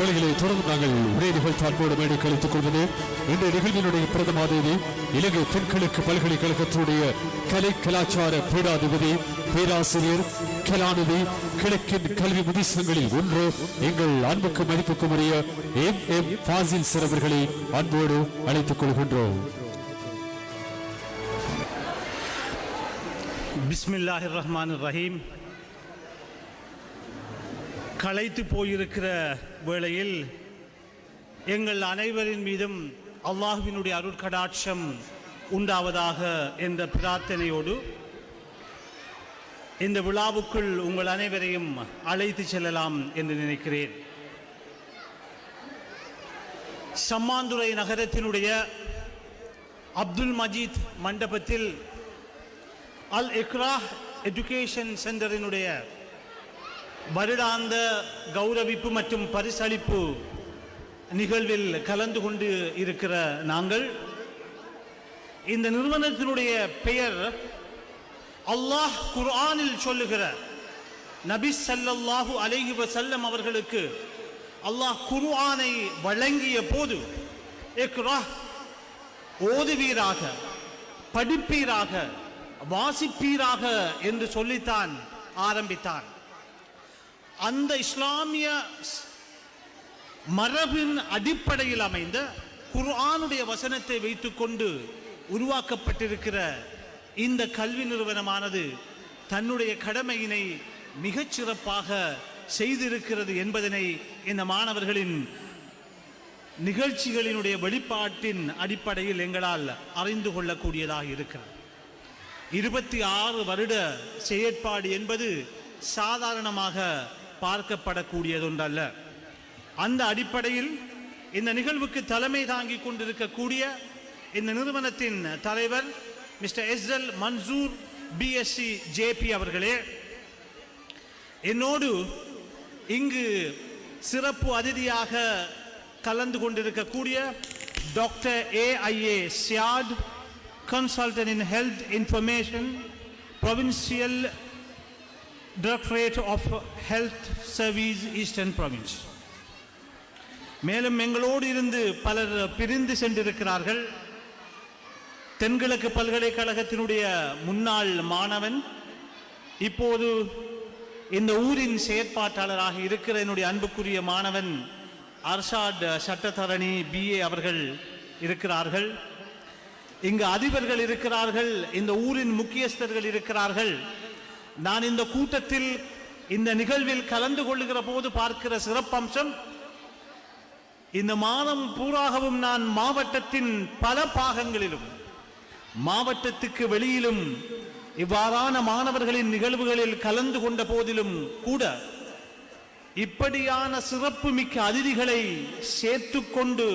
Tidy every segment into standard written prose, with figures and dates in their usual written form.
தொடர்ந்து நாங்கள் ஒரே நிகழ்த்தாற்போடு மேடை கழித்துக் கொள்வது இன்றைய நிகழ்வினுடைய பிரதம அதிதி இலங்கை தென்கிழக்கு பல்கலைக்கழகத்தினுடைய கலை கலாச்சார பீடாதிபதி பேராசிரியர் கலாநிதி கிழக்கின் கல்வி முதிசங்களில் ஒன்று எங்கள் அன்புக்கு மதிப்புக்கும் உரிய எம் ஃபாசில் சார் அவர்களை அன்போடு அழைத்துக் கொள்கின்றோம். பிஸ்மில்லாஹிர் ரஹ்மானிர் ரஹீம். களைத்து போயிருக்கிற வேளையில் எங்கள் அனைவரின் மீதும் அல்லாஹ்வினுடைய அருட்கடாட்சம் உண்டாவதாக என்ற பிரார்த்தனையோடு இந்த விழாவுக்குள் உங்கள் அனைவரையும் அழைத்து செல்லலாம் என்று நினைக்கிறேன். சம்மாந்துறை நகரத்தினுடைய அப்துல் மஜீத் மண்டபத்தில் அல் இக்ரா எஜுகேஷன் சென்டரினுடைய வருடாந்த கௌரவிப்பு மற்றும் பரிசளிப்பு நிகழ்வில் கலந்து கொண்டு இருக்கிற நாங்கள், இந்த நிறுவனத்தினுடைய பெயர் அல்லாஹ் குர்ஆனில் சொல்லுகிற நபி ஸல்லல்லாஹு அலைஹி வஸல்லம் அவர்களுக்கு அல்லாஹ் குர்ஆனை வழங்கிய போது இக்ரா ஓதுவீராக, படிப்பீராக, வாசிப்பீராக என்று சொல்லித்தான் ஆரம்பித்தான். அந்த இஸ்லாமிய மரபின் அடிப்படையில் அமைந்த குர்ஆனுடைய வசனத்தை வைத்துக்கொண்டு உருவாக்கப்பட்டிருக்கிற இந்த கல்வி நிறுவனமானது தன்னுடைய கடமையினை மிகச்சிறப்பாக செய்திருக்கிறது என்பதனை இந்த மாணவர்களின் நிகழ்ச்சிகளினுடைய வெளிப்பாட்டின் அடிப்படையில் எங்களால் அறிந்து கொள்ளக்கூடியதாக இருக்கிறது. 26 வருட செயற்பாடு என்பது சாதாரணமாக பார்க்கப்படக்கூடியதொன்றல்ல. அந்த அடிப்படையில் இந்த நிகழ்வுக்கு தலைமை தாங்கி கொண்டிருக்கக்கூடிய இந்த நிறுவனத்தின் தலைவர் mister SL Mansoor BSc JP அவர்களே, என்னோடு இங்கு சிறப்பு அதிதியாக கலந்து கொண்டிருக்கக்கூடிய doctor AIA Siyad, consultant in health information, provincial directorate of health service eastern province. மேலும் எங்களோடு இருந்து பலர் பிரிந்து சென்றிருக்கிறார்கள். தென்கிழக்கு பல்கலைக்கழகத்தினுடைய முன்னாள் மாணவன், இப்போது இந்த ஊரின் செயற்பாட்டாளராக இருக்கிற என்னுடைய அன்புக்குரிய மாணவன் அர்ஷாத் சட்டத்தரணி பிஏ அவர்கள் இருக்கிறார்கள். இங்கு அதிபர்கள் இருக்கிறார்கள், இந்த ஊரின் முக்கியஸ்தர்கள் இருக்கிறார்கள். நான் இந்த கூட்டத்தில் இந்த நிகழ்வில் கலந்து கொள்ளுகிற போது பார்க்கிற சிறப்பம்சம், இந்த மாதம் பூராகவும் நான் மாவட்டத்தின் பல பாகங்களிலும் மாவட்டத்துக்கு வெளியிலும் இவ்வாறான மாணவர்களின் நிகழ்வுகளில் கலந்து கொண்ட போதிலும் கூட இப்படியான சிறப்பு மிக்க அதிதிகளை சேர்த்து கொண்டு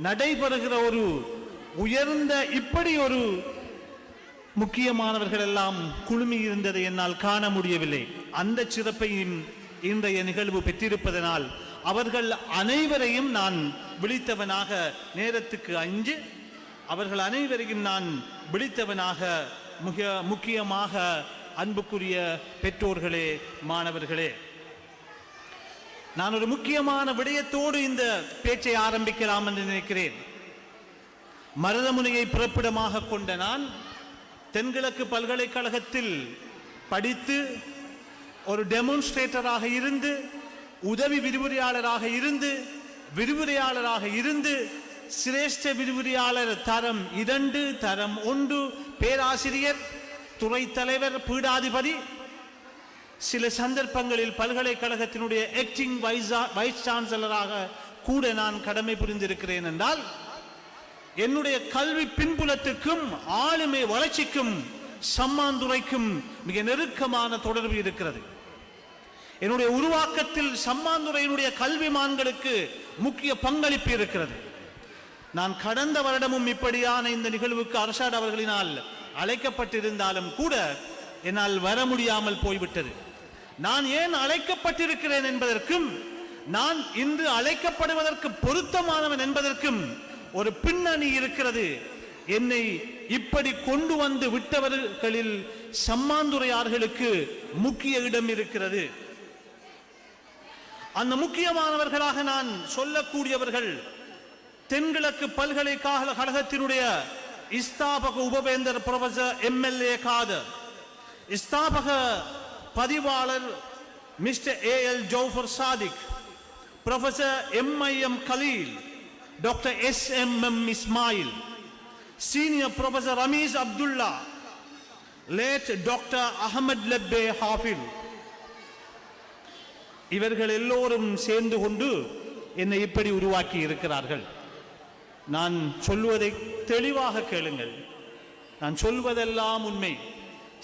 நடைபெறுகிற ஒரு உயர்ந்த இப்படி ஒரு முக்கியமானவர்கள் எல்லாம் குழுமி இருந்ததை என்னால் காண முடியவில்லை. அந்த சிறப்பையும் இன்றைய நிகழ்வு பெற்றிருப்பதனால் அவர்கள் அனைவரையும் நான் விழித்தவனாக, நேரத்துக்கு அஞ்சு அவர்கள் அனைவரையும் நான் விழித்தவனாக, மிக முக்கியமாக அன்புக்குரிய பெற்றோர்களே, மாணவர்களே, நான் ஒரு முக்கியமான விடயத்தோடு இந்த பேச்சை ஆரம்பிக்கலாம் என்று நினைக்கிறேன். மருதமுனையை பிறப்பிடமாக கொண்ட நான் தென்கிழக்கு பல்கலைக்கழகத்தில் படித்து ஒரு டெமான்ஸ்ட்ரேட்டராக இருந்து, உதவி விரிவுரையாளராக இருந்து, விரிவுரையாளராக இருந்து, சிரேஷ்ட விரிவுரையாளர் தரம் 2, தரம் 1, பேராசிரியர், துறை தலைவர், பீடாதிபதி, சில சந்தர்ப்பங்களில் பல்கலைக்கழகத்தினுடைய ஆக்டிங் வைஸ் சான்சலராக கூட நான் கடமை புரிந்திருக்கிறேன் என்றால், என்னுடைய கல்வி பின்புலத்துக்கும் ஆளுமை வளர்ச்சிக்கும் சம்மாந்துறைக்கும் மிக நெருக்கமான தொடர்பு இருக்கிறது. என்னுடைய உருவாக்கத்தில் சம்மாந்துறையினுடைய கல்விமான்களுக்கு முக்கிய பங்களிப்பு இருக்கிறது. நான் கடந்த வருடமும் இப்படியான இந்த நிகழ்வுக்கு அர்ஷாத் அவர்களினால் அழைக்கப்பட்டிருந்தாலும் கூட என்னால் வர முடியாமல் போய்விட்டது. நான் ஏன் அழைக்கப்பட்டிருக்கிறேன் என்பதற்கும், நான் இன்று அழைக்கப்படுவதற்கு பொருத்தமானவன் என்பதற்கும் ஒரு பின்னணி இருக்கிறது. என்னை இப்படி கொண்டு வந்து விட்டவர்களில் சம்மாந்துறையார்களுக்கு முக்கிய இடம் இருக்கிறது. அந்த முக்கியமானவர்களாக நான் சொல்லக்கூடியவர்கள் தென்கிழக்கு பல்கலைக்கழகத்தினுடைய ஸ்தாபக உபவேந்தர் புரொஃபசர் MLA காதர், ஸ்தாபக பதிவாளர் mister AL Jaufer Sadiq, professor MIM Khaleel, doctor SMM Ismail, senior professor Rameez Abdullah, late doctor Ahamed Lebbe Hafil, இவர்கள் எல்லோரும் சேர்ந்து கொண்டு என்னை இப்படி உருவாக்கி இருக்கிறார்கள். நான் சொல்வதை தெளிவாக கேளுங்கள். நான் சொல்வதெல்லாம் உண்மை.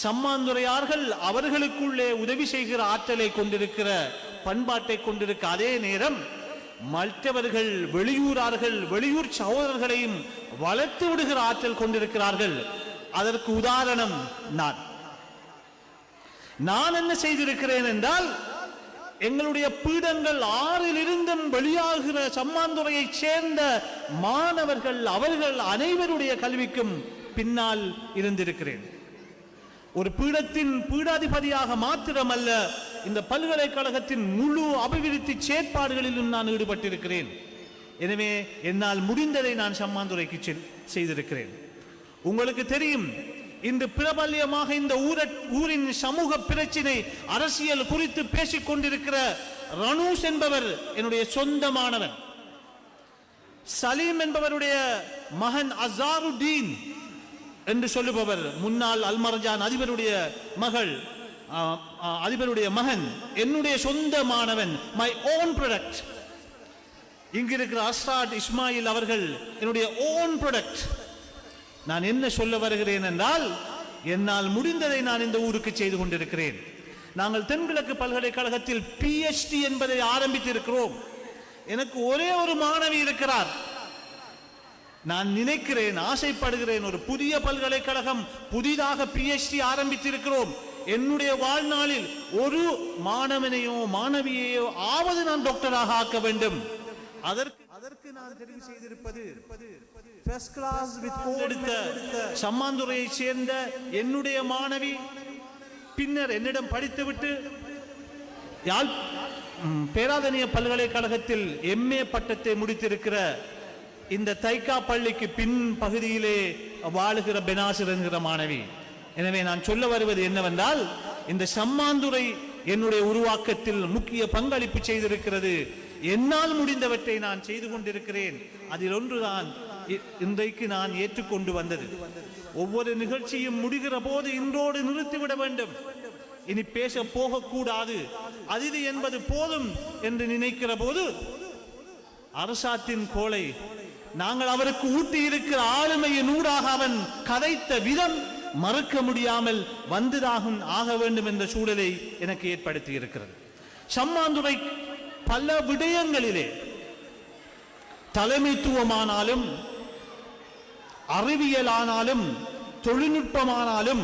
சம்மாந்துரையார்கள் அவர்களுக்குள்ளே உதவி செய்கிற ஆற்றலை கொண்டிருக்கிற, பண்பாட்டை கொண்டிருக்க அதே நேரம் மற்றவர்கள் வெளியூர் சகோதரர்களையும் வளர்த்து விடுகிற ஆற்றல் கொண்டிருக்கிறார்கள். அதற்கு உதாரணம் நான் என்ன செய்திருக்கிறேன் என்றால், எங்களுடைய பீடங்கள் 6 வெளியாகிற சம்மாந்துறையை சேர்ந்த மாணவர்கள் அவர்கள் அனைவருடைய கல்விக்கும் பின்னால் இருந்திருக்கிறேன். ஒரு பீடத்தின் பீடாதிபதியாக மாத்திரமல்ல, இந்த பல்கலைக்கழகத்தின் முழு அபிவிருத்தி செயற்பாடுகளிலும் நான் ஈடுபட்டிருக்கிறேன். எனவே என்னால் முடிந்ததை நான் சம்மாந்துறைக்கு செய்திருக்கிறேன். உங்களுக்கு தெரியும், இன்று பிரபல்யமாக இந்த ஊரின் சமூக பிரச்சினை, அரசியல் குறித்து பேசிக் கொண்டிருக்கிற ரனூஸ் என்பவர் என்னுடைய சொந்தமானவன். சலீம் என்பவருடைய மகன் அசாருடீன் என்று சொல்லுபவர், முன்னாள் அல்மர்ஜான் அதிபருடைய மகன், என்னுடைய சொந்தமானவன், மை ஓன் ப்ராடக்ட். இங்கிருக்கிற அஸ்ராட் இஸ்மாயில் அவர்கள் என்னுடைய ஓன் ப்ராடக்ட். நான் என்ன சொல்ல வருகிறேன் என்றால், என்னால் முடிந்ததை நான் இந்த ஊருக்கு செய்து கொண்டிருக்கிறேன். நாங்கள் தென்கிழக்கு பல்கலைக்கழகத்தில் PhD என்பதை ஆரம்பித்திருக்கிறோம். எனக்கு ஒரே ஒரு மாணவி இருக்கிறார். நான் நினைக்கிறேன், ஆசைப்படுகிறேன், ஒரு புதிய பல்கலைக்கழகம் புதிதாக PhD ஆரம்பித்திருக்கிறோம். என்னுடைய வாழ்நாளில் ஒரு மாணவனையோ மாணவியையோ ஆவது நான் டாக்டராக ஆக்க வேண்டும். அதற்கு நான் தெரிவு செய்திருப்பது ஃபர்ஸ்ட் கிளாஸ் வித் எடுத்த சம்மாந்துறையை சேர்ந்த என்னுடைய மாணவி, பின்னர் என்னிடம் படித்துவிட்டு பேராதனிய பல்கலைக்கழகத்தில் MA பட்டத்தை முடித்திருக்கிற இந்த தைக்கா பள்ளிக்கு பின் பகுதியிலே வாழுகிற பெனாசிர் என்கிற மாணவி. எனவே நான் சொல்ல வருவது என்னவென்றால், இந்த சம்மாந்துறை என்னுடைய உருவாக்கத்தில் முக்கிய பங்களிப்பு செய்திருக்கிறது. என்னால் முடிந்தவற்றை நான் செய்து கொண்டிருக்கிறேன். அதில் ஒன்றுதான் இன்றைக்கு நான் ஏற்றுக்கொண்டு வந்தது. ஒவ்வொரு நிகழ்ச்சியும் முடிகிற போது இன்றோடு நிறுத்திவிட வேண்டும், இனி பேச போகக்கூடாது, அதிதி என்பது போதும் என்று நினைக்கிற போது அரசாத்தின் கோளை நாங்கள் அவருக்கு ஊட்டி இருக்கிற ஆளுமையின் ஊடாக அவன் கதைத்த விதம் மறுக்க முடியாமல் வந்துதாகும் ஆக வேண்டும் என்ற சூழலை எனக்கு ஏற்படுத்தி இருக்கிறது. சம்மாந்துறை பல விடயங்களிலே, தலைமைத்துவமானாலும் அறிவியலானாலும் தொழில்நுட்பமானாலும்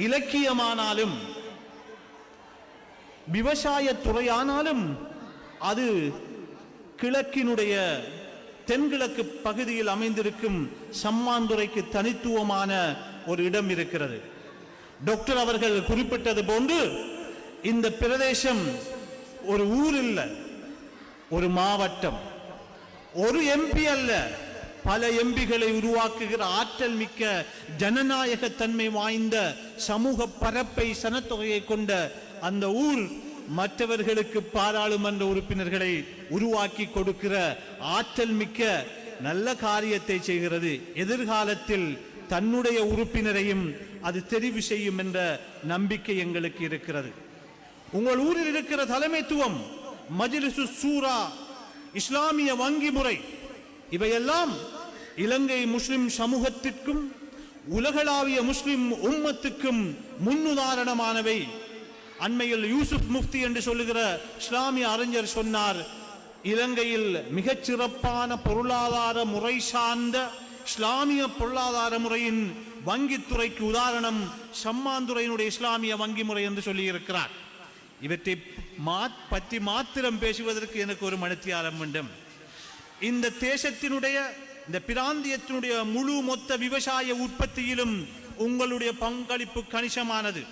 இலக்கியமானாலும் விவசாயத்துறையானாலும், அது கிழக்கினுடைய தென்கிழக்கு பகுதியில் அமைந்திருக்கும் சம்மாந்துறைக்கு தனித்துவமான ஒரு இடம் இருக்கிறது. டாக்டர் அவர்கள் குறிப்பிட்டது போன்று இந்த பிரதேசம் ஒரு ஊர் இல்ல, ஒரு மாவட்டம், ஒரு MP அல்ல, பல எம்பிகளை உருவாக்குகிற ஆற்றல் மிக்க ஜனநாயக தன்மை வாய்ந்த சமூக பரப்பை சனத்தொகையை கொண்ட அந்த ஊர் மற்றவர்களுக்கு பாராளுமன்ற உறுப்பினர்களை உருவாக்கி கொடுக்கிற ஆற்றல் மிக்க நல்ல காரியத்தை செய்கிறது. எதிர்காலத்தில் தன்னுடைய உறுப்பினரையும் அது தெரிவு செய்யும் என்ற நம்பிக்கை எங்களுக்கு இருக்கிறது. உங்கள் ஊரில் இருக்கிற தலைமைத்துவம், மஜ்லிசு சூரா, இஸ்லாமிய வங்கி முறை, இவையெல்லாம் இலங்கை முஸ்லிம் சமூகத்திற்கும் உலகளாவிய முஸ்லிம் உம்மத்துக்கும் முன்னுதாரணமானவை. அண்மையில் யூசுப் முஃப்தி என்று சொல்லுகிற இஸ்லாமிய அறிஞர் சொன்னார், இலங்கையில் மிகச் சிறப்பான பொருளாதார முறை சார்ந்த இஸ்லாமிய பொருளாதார முறையின் வங்கித்துறைக்கு உதாரணம் சம்மாந்துறையினுடைய இஸ்லாமிய வங்கி முறை என்று சொல்லியிருக்கிறார். இவற்றை பற்றி மாத்திரம் பேசுவதற்கு எனக்கு ஒரு மணித்தியாலம் வேண்டும். இந்த தேசத்தினுடைய, இந்த பிராந்தியத்தினுடைய முழு மொத்த விவசாய உற்பத்தியிலும் உங்களுடைய பங்களிப்பு கணிசமானது.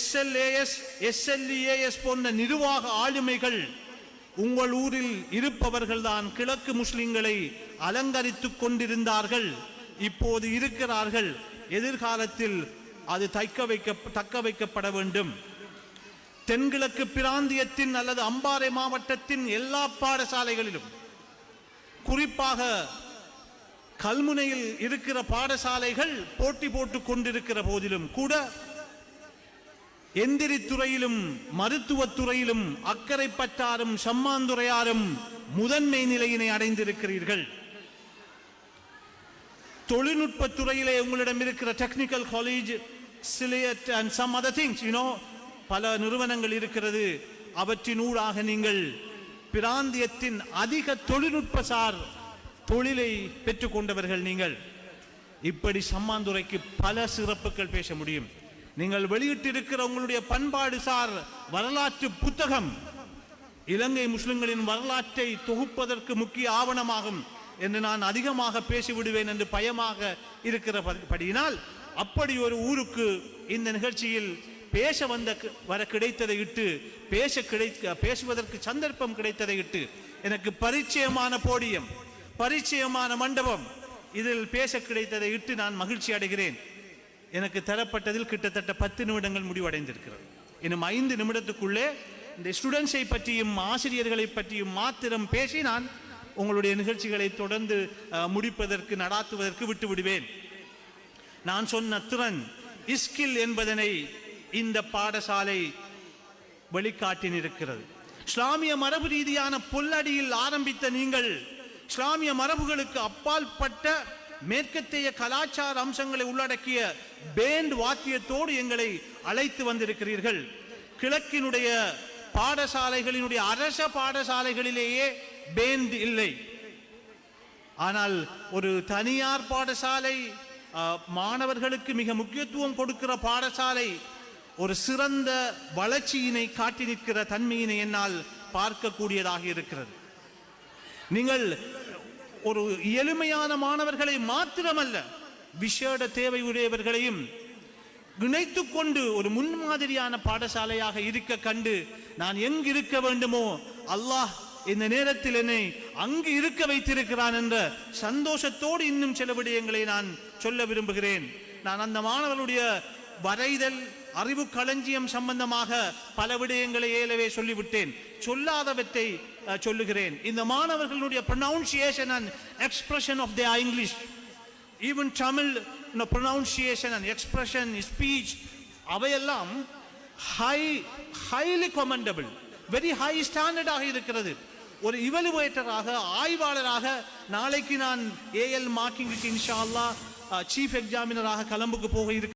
SLAS, SLEAS போன்ற நிர்வாக ஆளுமைகள் உங்கள் ஊரில் இருப்பவர்கள்தான் கிழக்கு முஸ்லிம்களை அலங்கரித்துக் கொண்டிருந்தார்கள், இப்போது இருக்கிறார்கள். எதிர்காலத்தில் அது தக்க வைக்கப்பட வேண்டும். தென்கிழக்கு பிராந்தியத்தின் அல்லது அம்பாறை மாவட்டத்தின் எல்லா பாடசாலைகளிலும், குறிப்பாக கல்முனையில் இருக்கிற பாடசாலைகள் போட்டி போட்டுக் கொண்டிருக்கிற போதிலும் கூட எந்திரித்துறையிலும் மருத்துவத்துறையிலும் அக்கரைப்பற்றாரும் சம்மாந்துறையாரும் முதன்மை நிலையினை அடைந்திருக்கிறீர்கள். தொழில்நுட்ப துறையிலே உங்களிடம் இருக்கிற டெக்னிக்கல் காலேஜ், சிலியட் அண்ட் சம் அதர் திங்ஸ், பல நிறுவனங்கள் இருக்கிறது. அவற்றினூடாக நீங்கள் பிராந்தியத்தின் அதிக தொழில்நுட்பசார் தொழிலை பெற்றுக்கொண்டவர்கள் நீங்கள். இப்படி சம்மாந்துறைக்கு பல சிறப்புகள் பேச முடியும். நீங்கள் வெளியிட்டிருக்கிற உங்களுடைய பண்பாடு சார் வரலாற்று புத்தகம் இலங்கை முஸ்லிம்களின் வரலாற்றை தொகுப்பதற்கு முக்கிய ஆவணமாகும் என்று நான் அதிகமாக பேசிவிடுவேன் என்று பயமாக இருக்கிறபடியினால், அப்படி ஒரு ஊருக்கு இந்த நிகழ்ச்சியில் பேச வர கிடைத்ததை இட்டு பேசுவதற்கு சந்தர்ப்பம் கிடைத்ததை இட்டு எனக்கு பரிச்சயமான போடியம், பரிச்சயமான மண்டபம், இதில் பேச கிடைத்ததை இட்டு நான் மகிழ்ச்சி அடைகிறேன். எனக்கு தரப்பட்டதில் கிட்டத்தட்ட 10 நிமிடங்கள் முடிவடைந்திருக்கிறது. இன்னும் 5 நிமிடத்துக்குள்ளே இந்த ஸ்டூடெண்ட்ஸை பற்றியும் ஆசிரியர்களை பற்றியும் மாத்திரம் பேசி நான் உங்களுடைய நிகழ்ச்சிகளை தொடர்ந்து முடிப்பதற்கு நடாத்துவதற்கு விட்டு விடுவேன். நான் சொன்ன திறன் ஸ்கில் என்பதனை இந்த பாடசாலை வெளிக்காட்டினிருக்கிறது. இஸ்லாமிய மரபு ரீதியான பொல்லடியில் ஆரம்பித்த நீங்கள் இஸ்லாமிய மரபுகளுக்கு அப்பாற்பட்ட மேற்கத்திய கலாச்சார அம்சங்களை உள்ளடக்கிய பேண்ட் வாத்தியத்தோடு எங்களை அழைத்து வந்திருக்கிறீர்கள். கிழக்கினுடைய பாடசாலைகளினுடைய அரச பாடசாலைகளிலேயே பேண்ட் இல்லை. ஆனால் ஒரு தனியார் பாடசாலை, மாணவர்களுக்கு மிக முக்கியத்துவம் கொடுக்கிற பாடசாலை ஒரு சிறந்த வளர்ச்சியினை காட்டி நிற்கிற தன்மையினை என்னால் பார்க்கக்கூடியதாக இருக்கிறது. நீங்கள் ஒரு எளிமையான மாணவர்களை மாத்திரமல்ல, விசேட தேவை உடையவர்களையும் இணைத்துக் கொண்டு ஒரு முன்மாதிரியான பாடசாலையாக இருக்க கண்டு நான் எங்கு இருக்க வேண்டுமோ அல்லாஹ் இந்த நேரத்தில் என்னை அங்கு இருக்க வைத்திருக்கிறான் என்ற சந்தோஷத்தோடு இன்னும் சில விடயங்களை நான் சொல்ல விரும்புகிறேன். நான் அந்த மாணவர்களுடைய வரைதல் அறிவு களஞ்சியம் சம்பந்தமாக பல விடயங்களை ஏலவே சொல்லிவிட்டேன். சொல்லாதவற்றை சொல்லுகிறேன். இந்த மாணவர்களுடைய pronunciation and expression of their English, even Tamil pronunciation and expression, speech, அவையெல்லாம் highly commendable, very high standard ஆக இருக்கிறது. ஒரு இவலுவேட்டராக, ஆய்வாளராக நாளைக்கு நான் AL மார்க்கிங்குக்கு இன்ஷா அல்லாஹ் சீஃப் எக்ஸாமினராக கலம்புக்கு போக